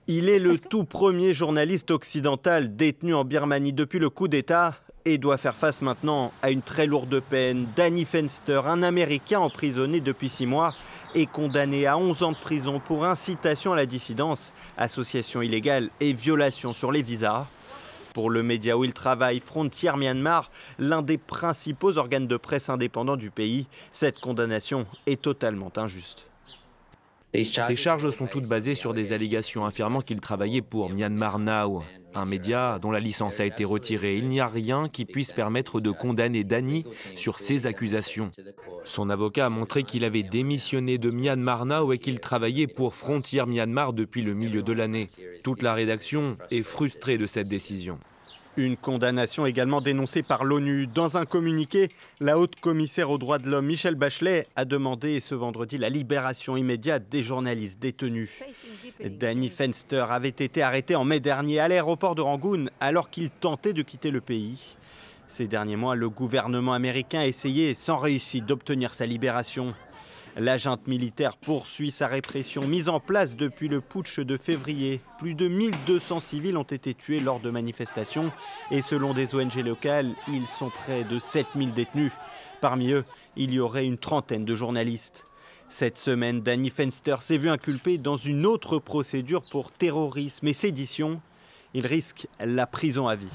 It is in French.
Il est le tout premier journaliste occidental détenu en Birmanie depuis le coup d'État et doit faire face maintenant à une très lourde peine. Danny Fenster, un Américain emprisonné depuis 6 mois, est condamné à 11 ans de prison pour incitation à la dissidence, association illégale et violation sur les visas. Pour le média où il travaille, Frontier Myanmar, l'un des principaux organes de presse indépendants du pays, cette condamnation est totalement injuste. Ces charges sont toutes basées sur des allégations affirmant qu'il travaillait pour Myanmar Now, un média dont la licence a été retirée. Il n'y a rien qui puisse permettre de condamner Danny sur ces accusations. Son avocat a montré qu'il avait démissionné de Myanmar Now et qu'il travaillait pour Frontier Myanmar depuis le milieu de l'année. Toute la rédaction est frustrée de cette décision. Une condamnation également dénoncée par l'ONU. Dans un communiqué, la haute commissaire aux droits de l'homme, Michelle Bachelet, a demandé ce vendredi la libération immédiate des journalistes détenus. Danny Fenster avait été arrêté en mai dernier à l'aéroport de Rangoon alors qu'il tentait de quitter le pays. Ces derniers mois, le gouvernement américain a essayé sans réussite d'obtenir sa libération. La junte militaire poursuit sa répression mise en place depuis le putsch de février. Plus de 1200 civils ont été tués lors de manifestations et selon des ONG locales, ils sont près de 7000 détenus. Parmi eux, il y aurait une trentaine de journalistes. Cette semaine, Danny Fenster s'est vu inculpé dans une autre procédure pour terrorisme et sédition. Il risque la prison à vie.